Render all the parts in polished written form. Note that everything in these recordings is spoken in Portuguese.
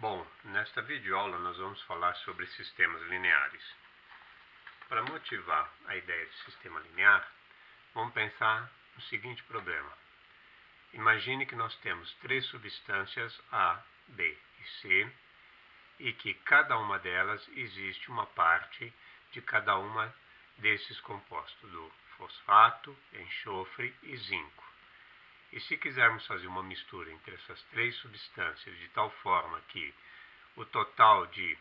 Bom, nesta videoaula nós vamos falar sobre sistemas lineares. Para motivar a ideia de sistema linear, vamos pensar no seguinte problema. Imagine que nós temos três substâncias A, B e C e que cada uma delas existe uma parte de cada uma desses compostos, do fosfato, enxofre e zinco. E se quisermos fazer uma mistura entre essas três substâncias de tal forma que o total de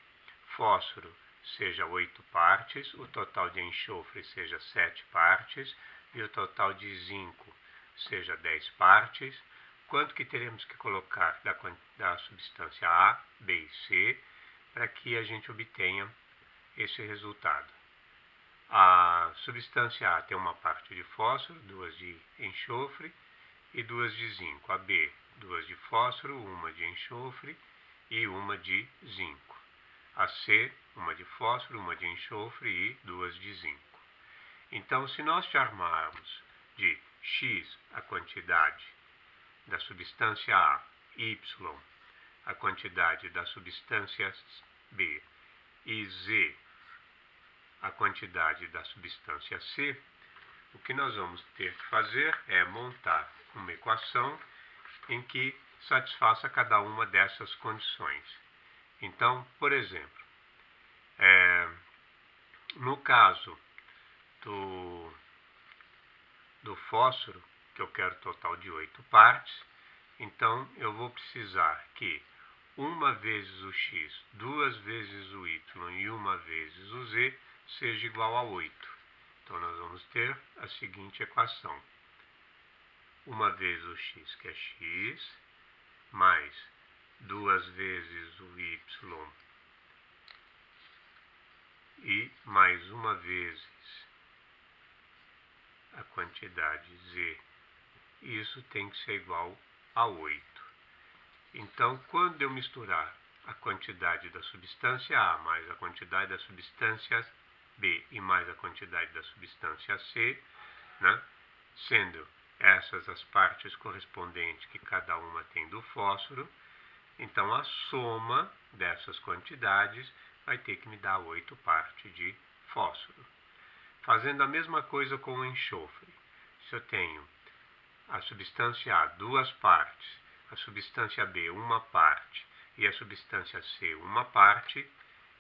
fósforo seja 8 partes, o total de enxofre seja 7 partes e o total de zinco seja 10 partes, quanto que teremos que colocar da substância A, B e C para que a gente obtenha esse resultado? A substância A tem uma parte de fósforo, duas de enxofre e duas de zinco. A B, duas de fósforo, uma de enxofre e uma de zinco. A C, uma de fósforo, uma de enxofre e duas de zinco. Então, se nós chamarmos de X a quantidade da substância A, Y a quantidade da substância B e Z a quantidade da substância C, o que nós vamos ter que fazer é montar uma equação em que satisfaça cada uma dessas condições. Então, por exemplo, no caso do fósforo, que eu quero total de 8 partes, então eu vou precisar que uma vezes o x, duas vezes o y e uma vezes o z seja igual a 8. Então nós vamos ter a seguinte equação. Uma vez o x, que é x, mais duas vezes o y e mais uma vezes a quantidade z. Isso tem que ser igual a 8. Então, quando eu misturar a quantidade da substância A mais a quantidade da substância B e mais a quantidade da substância C, sendo essas as partes correspondentes que cada uma tem do fósforo, então a soma dessas quantidades vai ter que me dar 8 partes de fósforo. Fazendo a mesma coisa com o enxofre. Se eu tenho a substância A duas partes, a substância B uma parte e a substância C uma parte,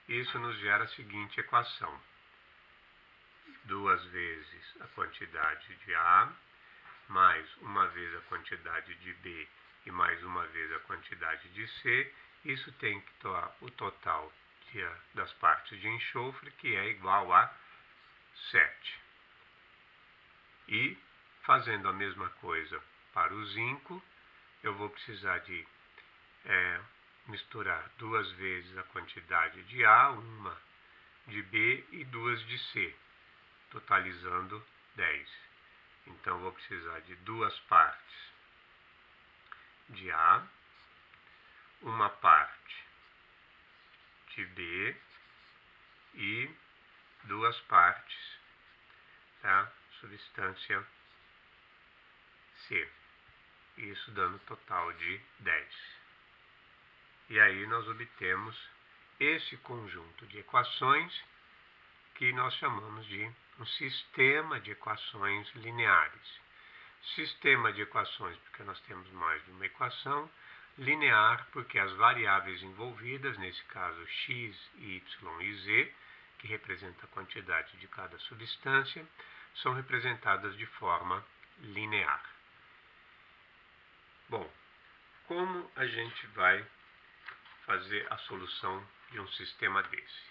isso nos gera a seguinte equação. Duas vezes a quantidade de A, mais uma vez a quantidade de B e mais uma vez a quantidade de C, isso tem que dar o total das partes de enxofre, que é igual a 7. E, fazendo a mesma coisa para o zinco, eu vou precisar de misturar duas vezes a quantidade de A, uma de B e duas de C, totalizando 10. Então, vou precisar de duas partes de A, uma parte de B e duas partes da substância C. Isso dando total de 10. E aí nós obtemos esse conjunto de equações que nós chamamos de um sistema de equações lineares. Sistema de equações porque nós temos mais de uma equação, linear porque as variáveis envolvidas, nesse caso x, y e z, que representa a quantidade de cada substância, são representadas de forma linear. Bom, como a gente vai fazer a solução de um sistema desse?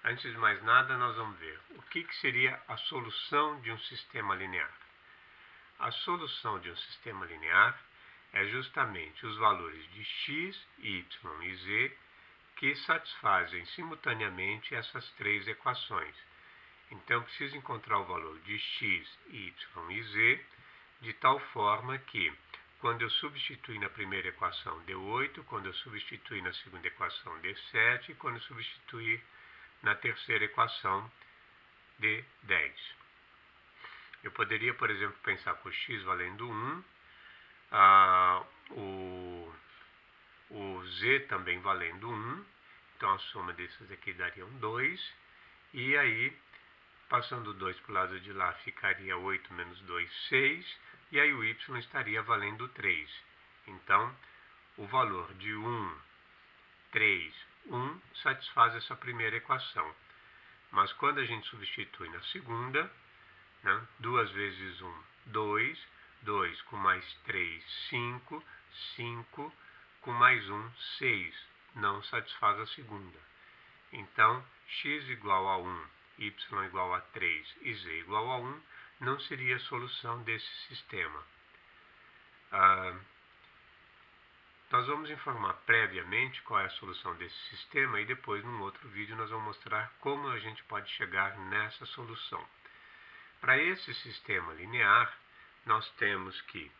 Antes de mais nada, nós vamos ver o que seria a solução de um sistema linear. A solução de um sistema linear é justamente os valores de x, y e z que satisfazem simultaneamente essas três equações. Então, eu preciso encontrar o valor de x, y e z de tal forma que, quando eu substituir na primeira equação, dê 8, quando eu substituir na segunda equação, dê 7, e quando eu substituir na terceira equação, dê 10. Eu poderia, por exemplo, pensar com x valendo 1, o z também valendo 1, então a soma desses aqui daria 2, e aí, passando o 2 para o lado de lá, ficaria 8 menos 2, 6, e aí o y estaria valendo 3. Então, o valor de 1, 3, 1 satisfaz essa primeira equação. Mas quando a gente substitui na segunda, né, 2 vezes 1, 2, 2 com mais 3, 5, 5 com mais 1, 6, não satisfaz a segunda. Então, x igual a 1, y igual a 3 e z igual a 1 não seria a solução desse sistema. Nós vamos informar previamente qual é a solução desse sistema e depois, num outro vídeo, nós vamos mostrar como a gente pode chegar nessa solução. Para esse sistema linear, nós temos que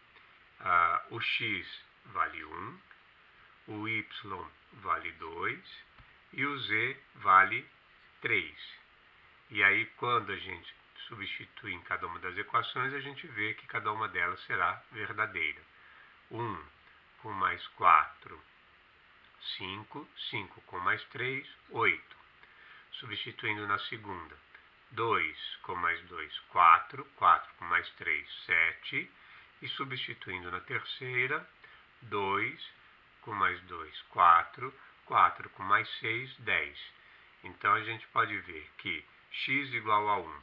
o x vale 1, o y vale 2 e o z vale 3. E aí, quando a gente substitui em cada uma das equações, a gente vê que cada uma delas será verdadeira. 1 com mais 4, 5, 5 com mais 3, 8. Substituindo na segunda, 2 com mais 2, 4, 4 com mais 3, 7. E substituindo na terceira, 2 com mais 2, 4, 4 com mais 6, 10. Então a gente pode ver que x igual a 1,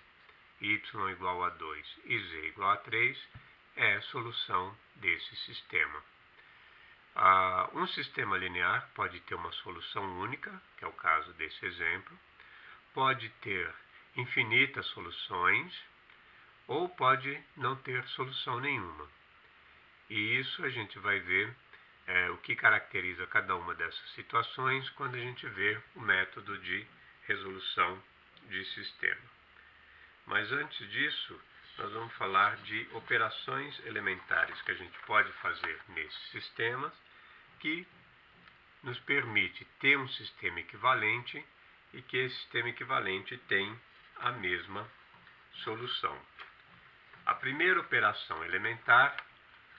y igual a 2 e z igual a 3 é a solução desse sistema. Um sistema linear pode ter uma solução única, que é o caso desse exemplo, pode ter infinitas soluções ou pode não ter solução nenhuma. E isso a gente vai ver o que caracteriza cada uma dessas situações quando a gente vê o método de resolução de sistema. Mas antes disso, nós vamos falar de operações elementares que a gente pode fazer nesses sistemas que nos permite ter um sistema equivalente e que esse sistema equivalente tem a mesma solução. A primeira operação elementar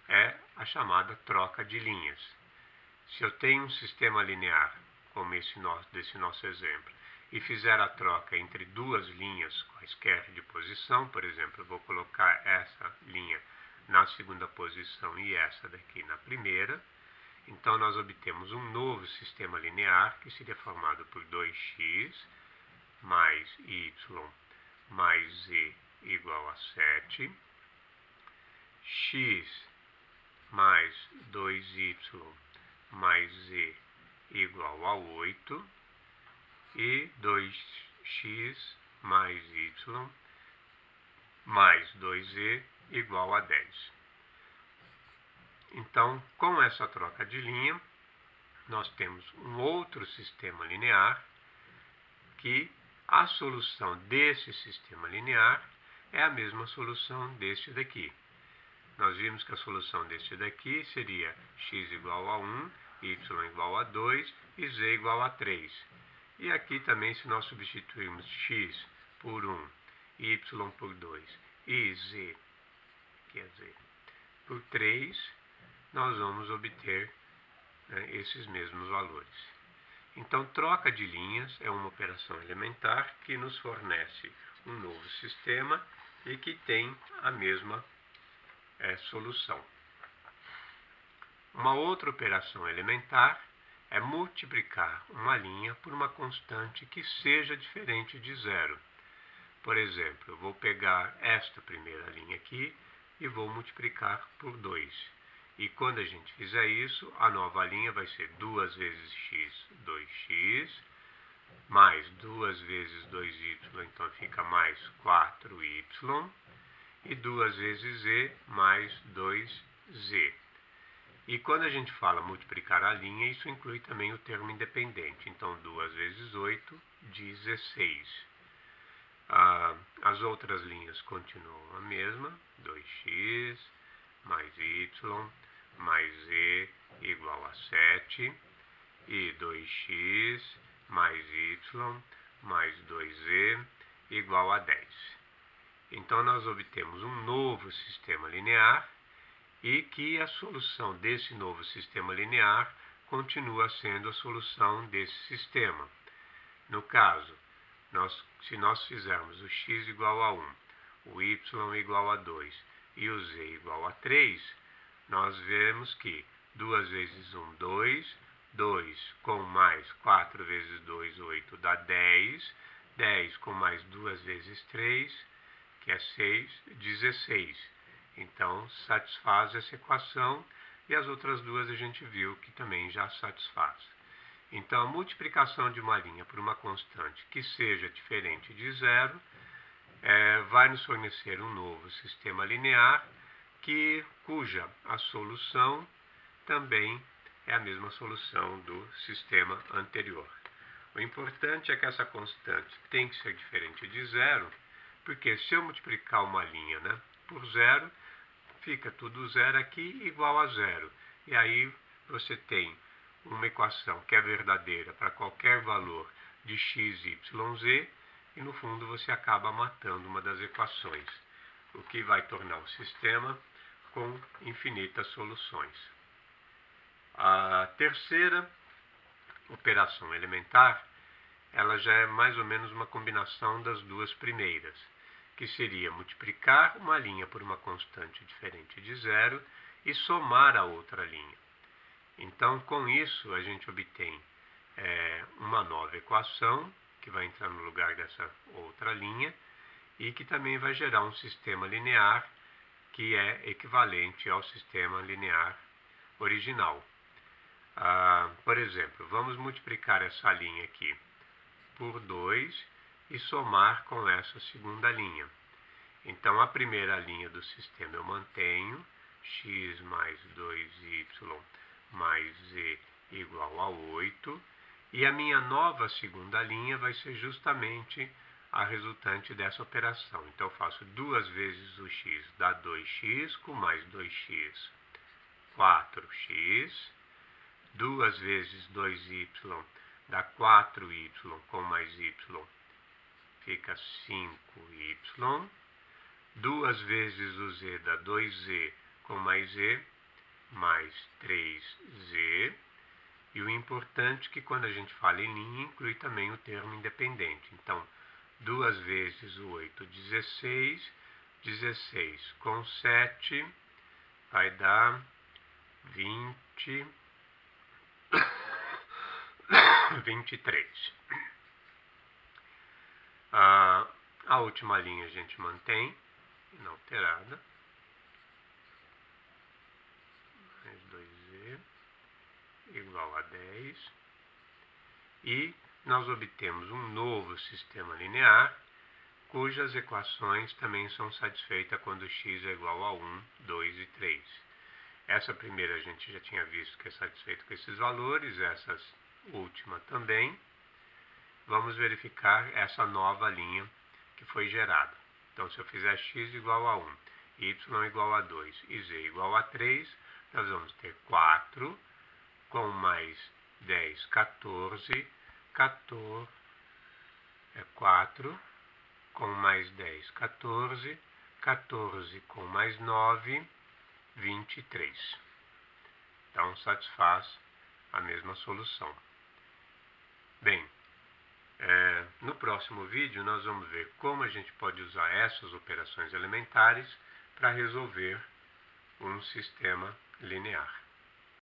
é a chamada troca de linhas. Se eu tenho um sistema linear, como desse nosso exemplo, e fizer a troca entre duas linhas quaisquer de posição, por exemplo, eu vou colocar essa linha na segunda posição e essa daqui na primeira, então nós obtemos um novo sistema linear que seria formado por 2x mais y mais z igual a 7, x mais 2y mais z igual a 8 e 2x mais y mais 2z igual a 10. Então, com essa troca de linha, nós temos um outro sistema linear que a solução desse sistema linear é a mesma solução deste daqui. Nós vimos que a solução deste daqui seria x igual a 1, y igual a 2 e z igual a 3. E aqui também, se nós substituirmos x por 1, y por 2 e z, que é z, por 3, nós vamos obter esses mesmos valores. Então, troca de linhas é uma operação elementar que nos fornece um novo sistema e que tem a mesma solução. Uma outra operação elementar é multiplicar uma linha por uma constante que seja diferente de zero. Por exemplo, eu vou pegar esta primeira linha aqui e vou multiplicar por 2. E quando a gente fizer isso, a nova linha vai ser 2 vezes x, 2x, mais 2 vezes 2y, então fica mais 4y, e 2 vezes z, mais 2z. E quando a gente fala multiplicar a linha, isso inclui também o termo independente. Então, 2 vezes 8, 16. As outras linhas continuam a mesma, 2x, mais y, mais z igual a 7, e 2x, mais y, mais 2z igual a 10. Então, nós obtemos um novo sistema linear e que a solução desse novo sistema linear continua sendo a solução desse sistema. No caso, se nós fizermos o x igual a 1, o y igual a 2 e o z igual a 3, nós vemos que 2 vezes 1, 2, 2 com mais 4 vezes 2, 8, dá 10, 10 com mais 2 vezes 3, que é 6, 16. Então, satisfaz essa equação, e as outras duas a gente viu que também já satisfaz. Então, a multiplicação de uma linha por uma constante que seja diferente de zero vai nos fornecer um novo sistema linear, cuja a solução também é a mesma solução do sistema anterior. O importante é que essa constante tem que ser diferente de zero, porque se eu multiplicar uma linha por zero, fica tudo zero aqui igual a zero. E aí você tem uma equação que é verdadeira para qualquer valor de x, y, z, e no fundo você acaba matando uma das equações, o que vai tornar o sistema com infinitas soluções. A terceira operação elementar, ela já é mais ou menos uma combinação das duas primeiras, que seria multiplicar uma linha por uma constante diferente de zero e somar a outra linha. Então, com isso, a gente obtém uma nova equação, que vai entrar no lugar dessa outra linha, e que também vai gerar um sistema linear que é equivalente ao sistema linear original. Por exemplo, vamos multiplicar essa linha aqui por 2 e somar com essa segunda linha. Então, a primeira linha do sistema eu mantenho, x mais 2y mais z igual a 8, e a minha nova segunda linha vai ser justamente a resultante dessa operação. Então, eu faço 2 vezes o x dá 2x, com mais 2x, 4x, 2 vezes 2y dá 4y, com mais y, fica 5y, 2 vezes o z dá 2z, com mais z, mais 3z, e o importante é que quando a gente fala em linha, inclui também o termo independente. Então, 2 vezes o 8, 16, 16 com 7, vai dar 20, 23. A última linha a gente mantém, inalterada. Mais 2z igual a 10. E nós obtemos um novo sistema linear, cujas equações também são satisfeitas quando x é igual a 1, 2 e 3. Essa primeira a gente já tinha visto que é satisfeita com esses valores, essa última também. Vamos verificar essa nova linha que foi gerada. Então, se eu fizer x igual a 1, y igual a 2 e z igual a 3, nós vamos ter 4, com mais 10, 14, 4, com mais 10, 14, 14 com mais 9, 23. Então, satisfaz a mesma solução. Bem, no próximo vídeo nós vamos ver como a gente pode usar essas operações elementares para resolver um sistema linear.